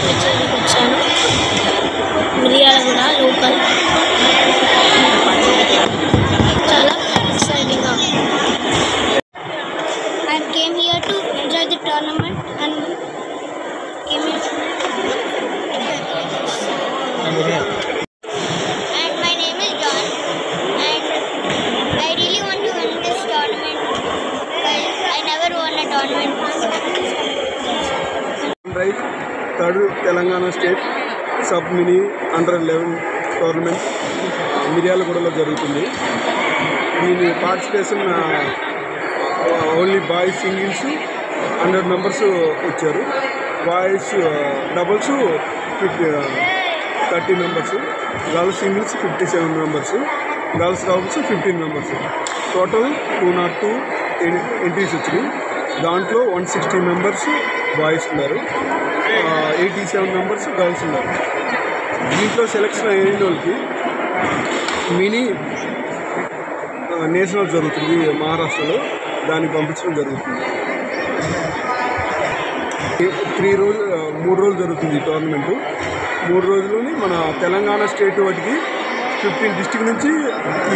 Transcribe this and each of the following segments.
కచేరీకి వచ్చాను. మిర్యాలగూడ లోకల్. చాలా ఎక్సైటింగ్గా. I came here to enjoy the tournament and came here. And my name is John, and I really want to win this tournament because I never won a tournament before. Right, third Telangana State Sub Mini Under 11 tournament మిర్యాలగూడలో జరుగుతుంది. దీని participation only boys singles 100 members వచ్చారు. Boys doubles 30 members, girls singles 57 members, girls doubles 15 members. Total 202 entries వచ్చినాయి. దాంట్లో 160 members boys ఉన్నారు, 87 members girls ఉన్నారు. దీంట్లో selection అయిన వాళ్ళకి మినీ నేషనల్ జరుగుతుంది మహారాష్ట్రలో, దాన్ని పంపించడం జరుగుతుంది. 3 రోజులు జరుగుతుంది ఈ టోర్నమెంట్. 3 రోజుల్లోని మన తెలంగాణ స్టేట్ వాటికి 15 డిస్ట్రిక్ట్ నుంచి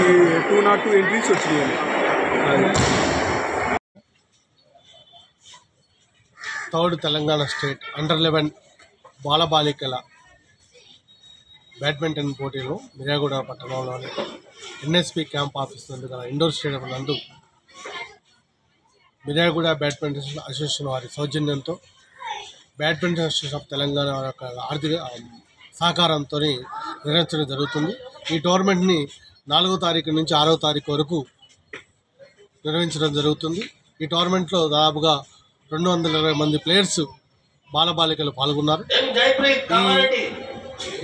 ఈ 202 ఎంట్రీస్ వచ్చినాయి. థర్డ్ తెలంగాణ స్టేట్ అండర్ 11 బాలబాలికల బ్యాడ్మింటన్ పోటీలు మిర్యాలగూడ పట్టణంలోని ఎన్ఎస్పి క్యాంప్ ఆఫీస్ నందు గల ఇండోర్ స్టేడియం నందు మిర్యాలగూడ బ్యాడ్మింటన్ అసోసియేషన్ వారి సౌజన్యంతో బ్యాడ్మింటన్ అసోసియేషన్ ఆఫ్ తెలంగాణ యొక్క ఆర్థిక సహకారంతో నిర్వహించడం జరుగుతుంది. ఈ టోర్నమెంట్ని 4వ తారీఖు నుంచి 6వ తారీఖు వరకు నిర్వహించడం జరుగుతుంది. ఈ టోర్నమెంట్లో దాదాపుగా 220 మంది ప్లేయర్స్ బాలబాలికలు పాల్గొన్నారు.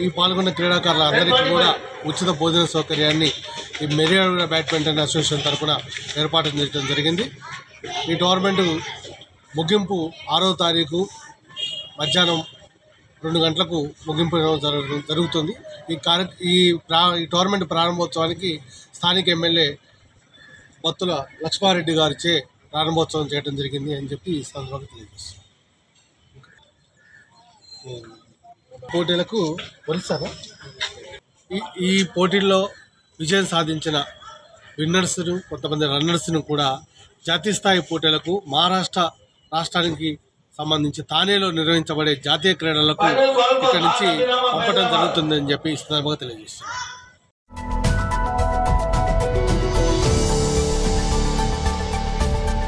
ఈ పాల్గొన్న క్రీడాకారులందరికీ కూడా ఉచిత భోజన సౌకర్యాన్ని ఈ మిర్యాలగూడ బ్యాడ్మింటన్ అసోసియేషన్ తరఫున ఏర్పాటు చేయడం జరిగింది. ఈ టోర్నమెంట్ ముగింపు 6వ తారీఖు మధ్యాహ్నం 2 గంటలకు ముగింపు జరుగుతుంది. ఈ టోర్నమెంట్ ప్రారంభోత్సవానికి స్థానిక ఎమ్మెల్యే బత్తుల లక్ష్మారెడ్డి గారిచే ప్రారంభోత్సవం చేయడం జరిగింది అని చెప్పి ఈ సందర్భంగా తెలియజేస్తాం. పోటీలకు వరుసగా ఈ పోటీల్లో విజయం సాధించిన విన్నర్స్ను, కొంతమంది రన్నర్స్ను కూడా జాతీయ స్థాయి పోటీలకు మహారాష్ట్ర రాష్ట్రానికి సంబంధించి థానేలో నిర్వహించబడే జాతీయ క్రీడలకు ఇక్కడి నుంచి పంపడం జరుగుతుందని చెప్పి ఈ సందర్భంగా తెలియజేస్తున్నాం.